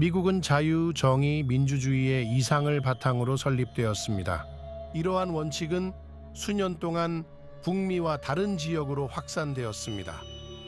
미국은 자유, 정의, 민주주의의 이상을 바탕으로 설립되었습니다. 이러한 원칙은 수년 동안 북미와 다른 지역으로 확산되었습니다.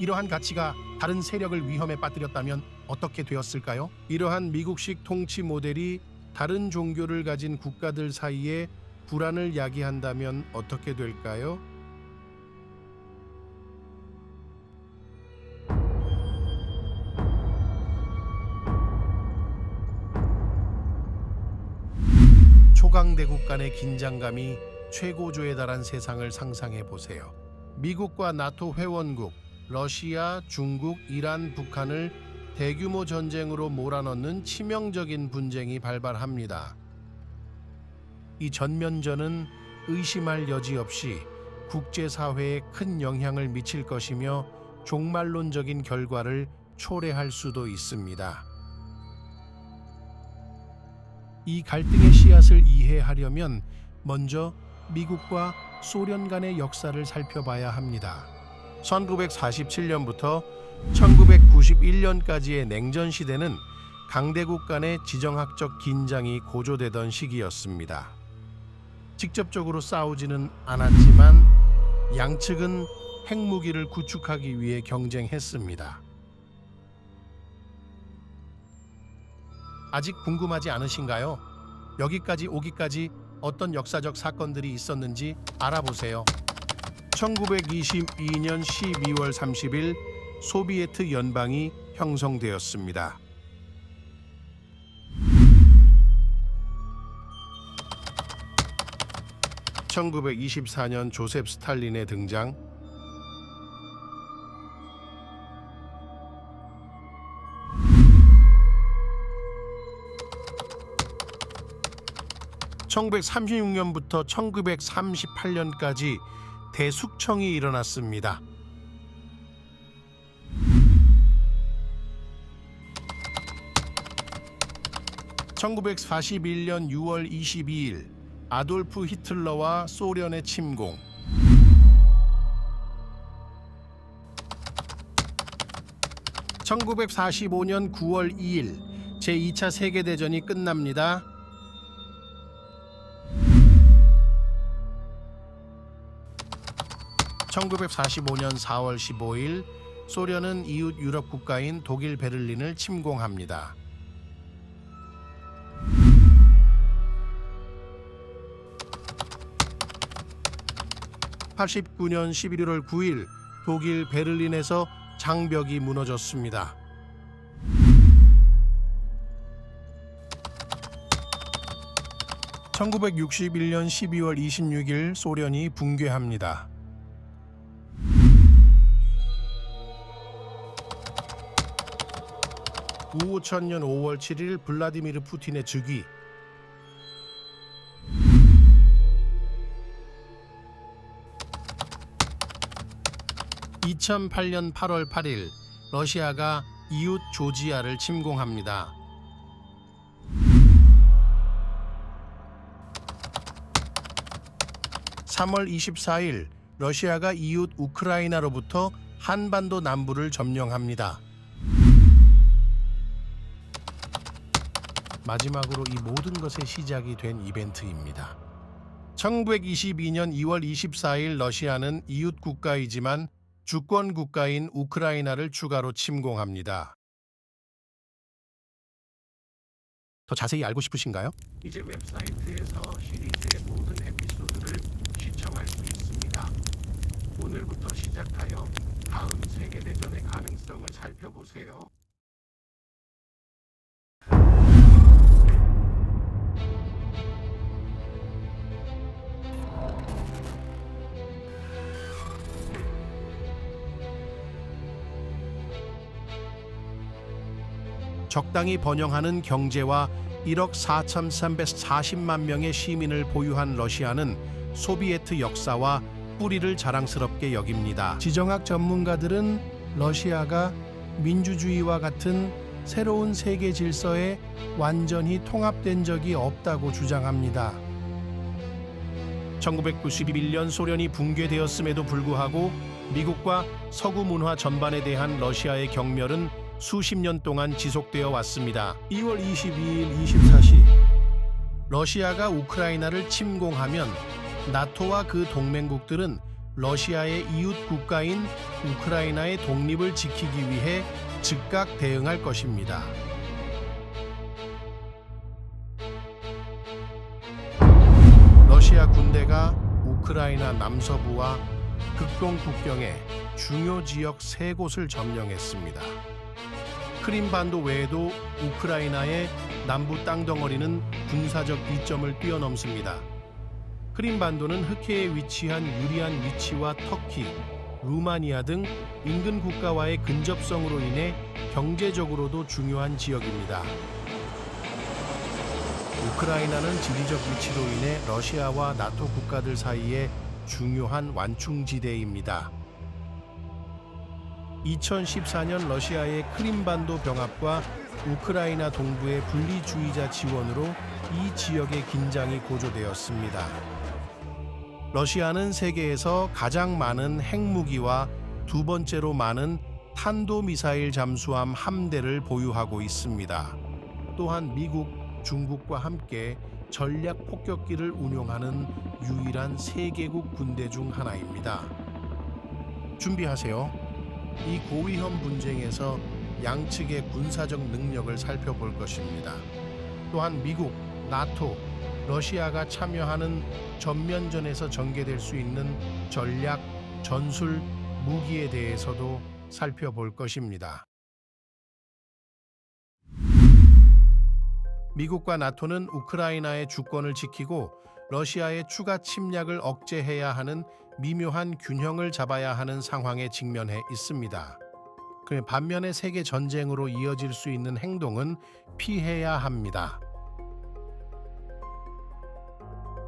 이러한 가치가 다른 세력을 위험에 빠뜨렸다면 어떻게 되었을까요? 이러한 미국식 통치 모델이 다른 종교를 가진 국가들 사이에 불안을 야기한다면 어떻게 될까요? 초강대국 간의 긴장감이 최고조에 달한 세상을 상상해 보세요. 미국과 나토 회원국, 러시아, 중국, 이란, 북한을 대규모 전쟁으로 몰아넣는 치명적인 분쟁이 발발합니다. 이 전면전은 의심할 여지 없이 국제사회에 큰 영향을 미칠 것이며 종말론적인 결과를 초래할 수도 있습니다. 이 갈등의 씨앗을 이해하려면 먼저 미국과 소련 간의 역사를 살펴봐야 합니다. 1947년부터 1991년까지의 냉전 시대는 강대국 간의 지정학적 긴장이 고조되던 시기였습니다. 직접적으로 싸우지는 않았지만 양측은 핵무기를 구축하기 위해 경쟁했습니다. 아직 궁금하지 않으신가요? 여기까지 오기까지 어떤 역사적 사건들이 있었는지 알아보세요. 1922년 12월 30일 소비에트 연방이 형성되었습니다. (1924년) 조셉 스탈린의 등장. (1936년부터) (1938년까지) 대숙청이 일어났습니다. (1941년) 6월 22일 아돌프 히틀러와 소련의 침공. (1945년) 9월 2일 제2차 세계대전이 끝납니다. (1945년) 4월 15일 소련은 이웃 유럽 국가인 독일 베를린을 침공합니다. (1989년) 11월 9일 독일 베를린에서 장벽이 무너졌습니다. (1961년) 12월 26일 소련이 붕괴합니다. (2000년) 5월 7일 블라디미르 푸틴의 즉위. (2008년) 8월 8일 러시아가 이웃 조지아를 침공합니다. (3월 24일) 러시아가 이웃 우크라이나로부터 한반도 남부를 점령합니다. 마지막으로 이 모든 것의 시작이 된 이벤트입니다. 1922년 2월 24일 러시아는 이웃 국가이지만 주권 국가인 우크라이나를 추가로 침공합니다. 더 자세히 알고 싶으신가요? 이제 웹사이트에서 시리즈의 모든 에피소드를 시청할 수 있습니다. 오늘부터 시작하여 다음 세계대전의 가능성을 살펴보세요. 적당히 번영하는 경제와 1억 4,340만 명의 시민을 보유한 러시아는 소비에트 역사와 뿌리를 자랑스럽게 여깁니다. 지정학 전문가들은 러시아가 민주주의와 같은 새로운 세계 질서에 완전히 통합된 적이 없다고 주장합니다. 1991년 소련이 붕괴되었음에도 불구하고 미국과 서구 문화 전반에 대한 러시아의 경멸은 수십 년 동안 지속되어 왔습니다. 2월 22일 24시 러시아가 우크라이나를 침공하면 나토와 그 동맹국들은 러시아의 이웃 국가인 우크라이나의 독립을 지키기 위해 즉각 대응할 것입니다. 러시아 군대가 우크라이나 남서부와 극동 국경의 중요 지역 3곳을 점령했습니다. 크림반도 외에도 우크라이나의 남부 땅덩어리는 군사적 이점을 뛰어넘습니다. 크림반도는 흑해에 위치한 유리한 위치와 터키, 루마니아 등 인근 국가와의 근접성으로 인해 경제적으로도 중요한 지역입니다. 우크라이나는 지리적 위치로 인해 러시아와 나토 국가들 사이에 중요한 완충지대입니다. 2014년 러시아의 크림반도 병합과 우크라이나 동부의 분리주의자 지원으로 이 지역의 긴장이 고조되었습니다. 러시아는 세계에서 가장 많은 핵무기와 두 번째로 많은 탄도미사일 잠수함 함대를 보유하고 있습니다. 또한 미국, 중국과 함께 전략 폭격기를 운용하는 유일한 세계국 군대 중 하나입니다. 준비하세요. 이 고위험 분쟁에서 양측의 군사적 능력을 살펴볼 것입니다. 또한 미국, 나토, 러시아가 참여하는 전면전에서 전개될 수 있는 전략, 전술, 무기에 대해서도 살펴볼 것입니다. 미국과 나토는 우크라이나의 주권을 지키고 러시아의 추가 침략을 억제해야 하는 미묘한 균형을 잡아야 하는 상황에 직면해 있습니다. 그 반면에 세계 전쟁으로 이어질 수 있는 행동은 피해야 합니다.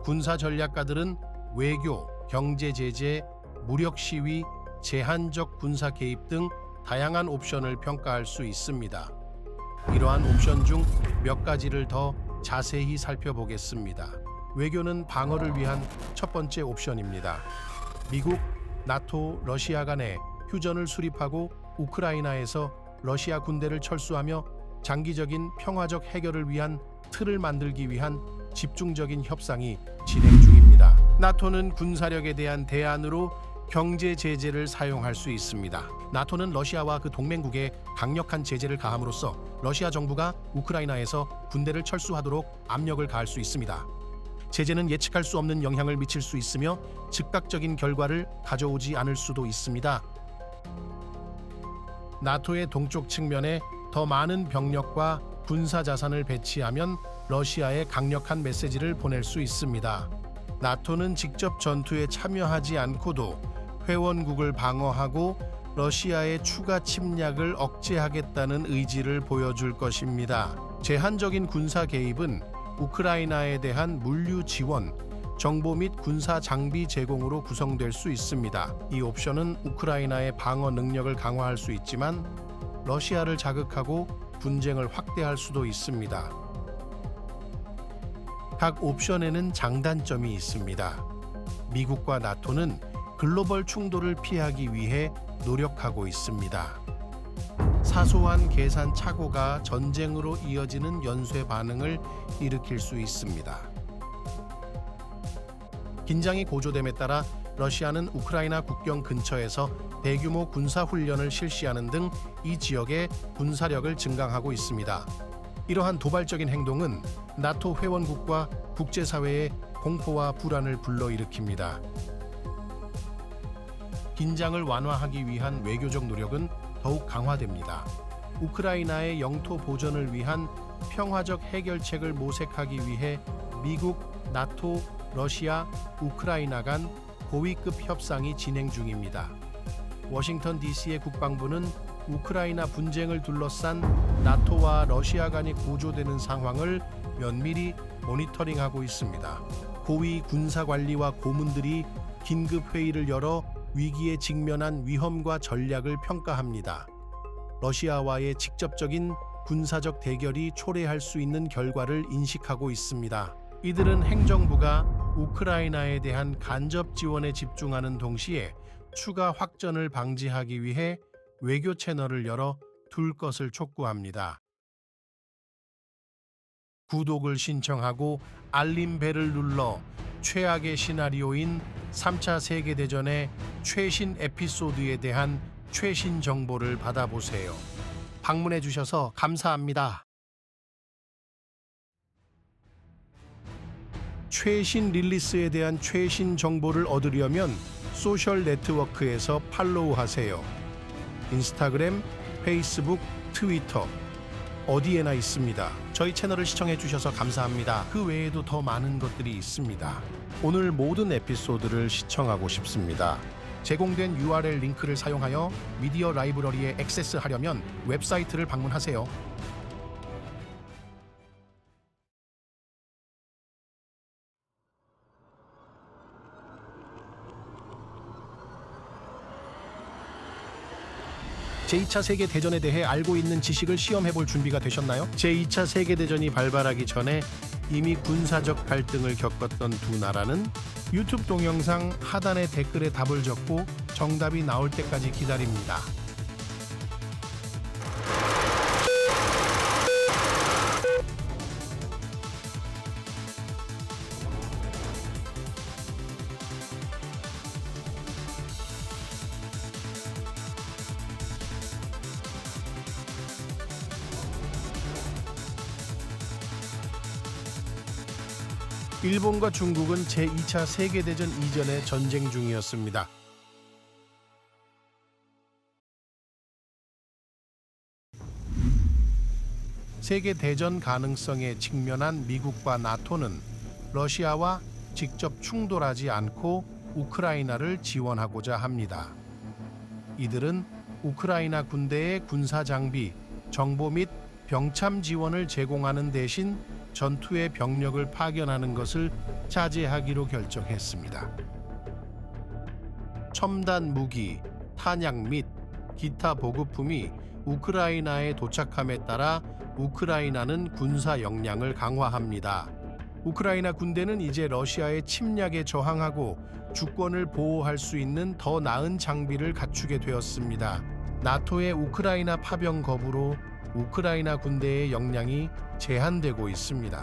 군사 전략가들은 외교, 경제 제재, 무력 시위, 제한적 군사 개입 등 다양한 옵션을 평가할 수 있습니다. 이러한 옵션 중 몇 가지를 더 자세히 살펴보겠습니다. 외교는 방어를 위한 첫 번째 옵션입니다. 미국, 나토, 러시아 간의 휴전을 수립하고 우크라이나에서 러시아 군대를 철수하며 장기적인 평화적 해결을 위한 틀을 만들기 위한 집중적인 협상이 진행 중입니다. 나토는 군사력에 대한 대안으로 경제 제재를 사용할 수 있습니다. 나토는 러시아와 그 동맹국에 강력한 제재를 가함으로써 러시아 정부가 우크라이나에서 군대를 철수하도록 압력을 가할 수 있습니다. 제재는 예측할 수 없는 영향을 미칠 수 있으며 즉각적인 결과를 가져오지 않을 수도 있습니다. 나토의 동쪽 측면에 더 많은 병력과 군사 자산을 배치하면 러시아에 강력한 메시지를 보낼 수 있습니다. 나토는 직접 전투에 참여하지 않고도 회원국을 방어하고 러시아의 추가 침략을 억제하겠다는 의지를 보여줄 것입니다. 제한적인 군사 개입은 우크라이나에 대한 물류 지원, 정보 및 군사 장비 제공으로 구성될 수 있습니다. 이 옵션은 우크라이나의 방어 능력을 강화할 수 있지만 러시아를 자극하고 분쟁을 확대할 수도 있습니다. 각 옵션에는 장단점이 있습니다. 미국과 나토는 글로벌 충돌을 피하기 위해 노력하고 있습니다. 사소한 계산 착오가 전쟁으로 이어지는 연쇄 반응을 일으킬 수 있습니다. 긴장이 고조됨에 따라 러시아는 우크라이나 국경 근처에서 대규모 군사 훈련을 실시하는 등 이 지역의 군사력을 증강하고 있습니다. 이러한 도발적인 행동은 나토 회원국과 국제사회의 공포와 불안을 불러일으킵니다. 긴장을 완화하기 위한 외교적 노력은 더욱 강화됩니다. 우크라이나의 영토 보전을 위한 평화적 해결책을 모색하기 위해 미국, 나토, 러시아, 우크라이나 간 고위급 협상이 진행 중입니다. 워싱턴 DC의 국방부는 우크라이나 분쟁을 둘러싼 나토와 러시아 간이 고조되는 상황을 면밀히 모니터링하고 있습니다. 고위 군사관리와 고문들이 긴급 회의를 열어 위기에 직면한 위험과 전략을 평가합니다. 러시아와의 직접적인 군사적 대결이 초래할 수 있는 결과를 인식하고 있습니다. 이들은 행정부가 우크라이나에 대한 간접 지원에 집중하는 동시에 추가 확전을 방지하기 위해 외교 채널을 열어 둘 것을 촉구합니다. 구독을 신청하고 알림벨을 눌러 최악의 시나리오인 3차 세계대전의 최신 에피소드에 대한 최신 정보를 받아보세요. 방문해 주셔서 감사합니다. 최신 릴리스에 대한 최신 정보를 얻으려면 소셜 네트워크에서 팔로우하세요. 인스타그램, 페이스북, 트위터 어디에나 있습니다. 저희 채널을 시청해 주셔서 감사합니다. 그 외에도 더 많은 것들이 있습니다. 오늘 모든 에피소드를 시청하고 싶습니다. 제공된 URL 링크를 사용하여 미디어 라이브러리에 액세스하려면 웹사이트를 방문하세요. 제2차 세계대전에 대해 알고 있는 지식을 시험해볼 준비가 되셨나요? 제2차 세계대전이 발발하기 전에 이미 군사적 갈등을 겪었던 두 나라는 유튜브 동영상 하단의 댓글에 답을 적고 정답이 나올 때까지 기다립니다. 일본과 중국은 제2차 세계대전 이전에 전쟁 중이었습니다. 세계대전 가능성에 직면한 미국과 나토는 러시아와 직접 충돌하지 않고 우크라이나를 지원하고자 합니다. 이들은 우크라이나 군대의 군사 장비, 정보 및 병참 지원을 제공하는 대신 전투의 병력을 파견하는 것을 자제하기로 결정했습니다. 첨단 무기, 탄약 및 기타 보급품이 우크라이나에 도착함에 따라 우크라이나는 군사 역량을 강화합니다. 우크라이나 군대는 이제 러시아의 침략에 저항하고 주권을 보호할 수 있는 더 나은 장비를 갖추게 되었습니다. 나토의 우크라이나 파병 거부로 우크라이나 군대의 역량이 제한되고 있습니다.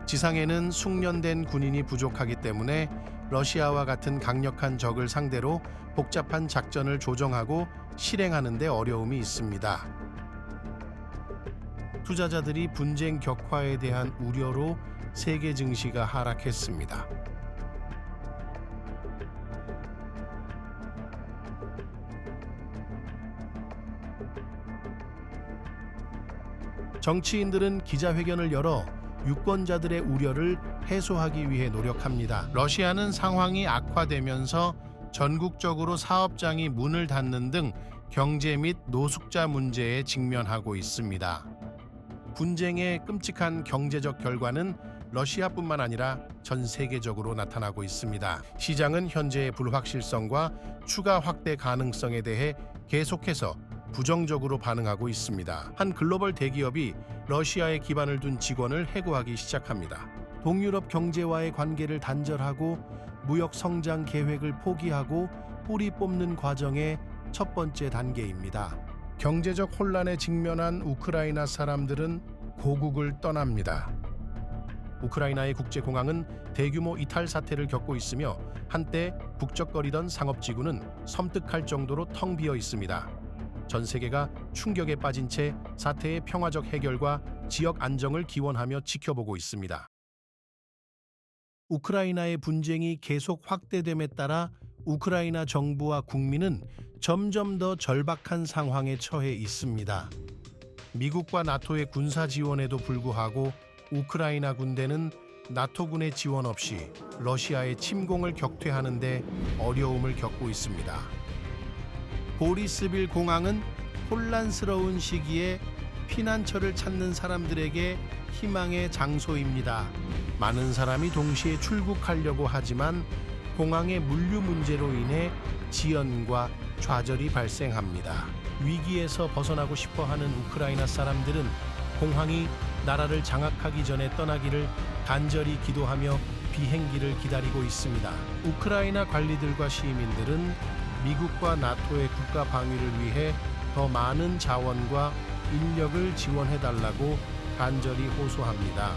지상에는 숙련된 군인이 부족하기 때문에 러시아와 같은 강력한 적을 상대로 복잡한 작전을 조정하고 실행하는 데 어려움이 있습니다. 투자자들이 분쟁 격화에 대한 우려로 세계 증시가 하락했습니다. 정치인들은 기자회견을 열어 유권자들의 우려를 해소하기 위해 노력합니다. 러시아는 상황이 악화되면서 전국적으로 사업장이 문을 닫는 등 경제 및 노숙자 문제에 직면하고 있습니다. 분쟁의 끔찍한 경제적 결과는 러시아뿐만 아니라 전 세계적으로 나타나고 있습니다. 시장은 현재의 불확실성과 추가 확대 가능성에 대해 계속해서 부정적으로 반응하고 있습니다. 한 글로벌 대기업이 러시아에 기반을 둔 직원을 해고하기 시작합니다. 동유럽 경제와의 관계를 단절하고 무역 성장 계획을 포기하고 뿌리 뽑는 과정의 첫 번째 단계입니다. 경제적 혼란에 직면한 우크라이나 사람들은 고국을 떠납니다. 우크라이나의 국제공항은 대규모 이탈 사태를 겪고 있으며 한때 북적거리던 상업지구는 섬뜩할 정도로 텅 비어 있습니다. 전 세계가 충격에 빠진 채 사태의 평화적 해결과 지역 안정을 기원하며 지켜보고 있습니다. 우크라이나의 분쟁이 계속 확대됨에 따라 우크라이나 정부와 국민은 점점 더 절박한 상황에 처해 있습니다. 미국과 나토의 군사 지원에도 불구하고 우크라이나 군대는 나토군의 지원 없이 러시아의 침공을 격퇴하는 데 어려움을 겪고 있습니다. 보리스빌 공항은 혼란스러운 시기에 피난처를 찾는 사람들에게 희망의 장소입니다. 많은 사람이 동시에 출국하려고 하지만 공항의 물류 문제로 인해 지연과 좌절이 발생합니다. 위기에서 벗어나고 싶어하는 우크라이나 사람들은 공항이 나라를 장악하기 전에 떠나기를 간절히 기도하며 비행기를 기다리고 있습니다. 우크라이나 관리들과 시민들은 미국과 나토의 국가 방위를 위해 더 많은 자원과 인력을 지원해달라고 간절히 호소합니다.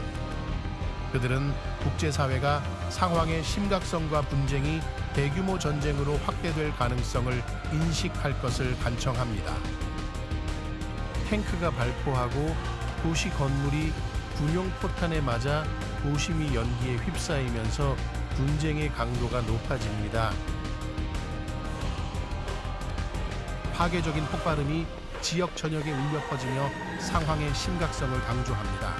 그들은 국제사회가 상황의 심각성과 분쟁이 대규모 전쟁으로 확대될 가능성을 인식할 것을 간청합니다. 탱크가 발포하고 도시 건물이 군용 포탄에 맞아 도심이 연기에 휩싸이면서 분쟁의 강도가 높아집니다. 파괴적인 폭발음이 지역 전역에 울려 퍼지며 상황의 심각성을 강조합니다.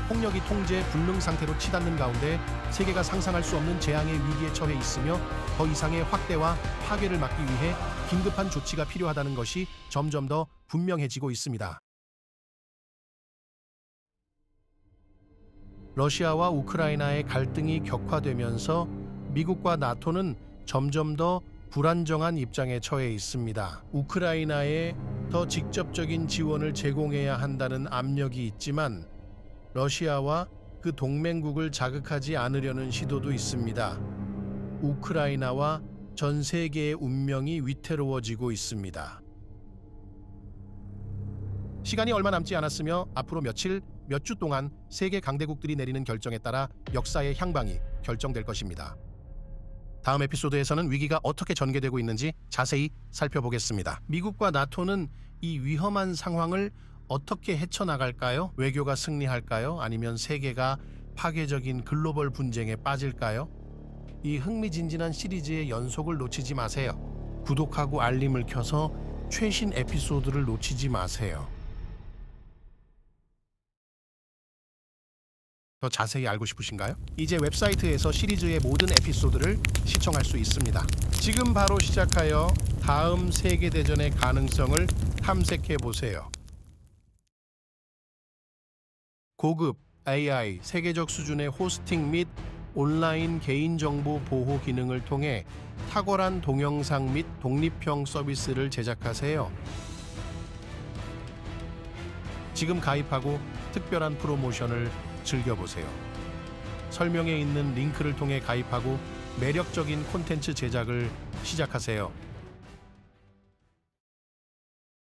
폭력이 통제 불능 상태로 치닫는 가운데 세계가 상상할 수 없는 재앙의 위기에 처해 있으며 더 이상의 확대와 파괴를 막기 위해 긴급한 조치가 필요하다는 것이 점점 더 분명해지고 있습니다. 러시아와 우크라이나의 갈등이 격화되면서 미국과 나토는 점점 더 불안정한 입장에 처해 있습니다. 우크라이나에 더 직접적인 지원을 제공해야 한다는 압력이 있지만 러시아와 그 동맹국을 자극하지 않으려는 시도도 있습니다. 우크라이나와 전 세계의 운명이 위태로워지고 있습니다. 시간이 얼마 남지 않았으며 앞으로 며칠, 몇 주 동안 세계 강대국들이 내리는 결정에 따라 역사의 향방이 결정될 것입니다. 다음 에피소드에서는 위기가 어떻게 전개되고 있는지 자세히 살펴보겠습니다. 미국과 나토는 이 위험한 상황을 어떻게 헤쳐나갈까요? 외교가 승리할까요? 아니면 세계가 파괴적인 글로벌 분쟁에 빠질까요? 이 흥미진진한 시리즈의 연속을 놓치지 마세요. 구독하고 알림을 켜서 최신 에피소드를 놓치지 마세요. 더 자세히 알고 싶으신가요? 이제 웹사이트에서 시리즈의 모든 에피소드를 시청할 수 있습니다. 지금 바로 시작하여 다음 세계대전의 가능성을 탐색해 보세요. 고급 AI 세계적 수준의 호스팅 및 온라인 개인정보 보호 기능을 통해 탁월한 동영상 및 독립형 서비스를 제작하세요. 지금 가입하고 특별한 프로모션을 즐겨보세요. 설명에 있는 링크를 통해 가입하고 매력적인 콘텐츠 제작을 시작하세요.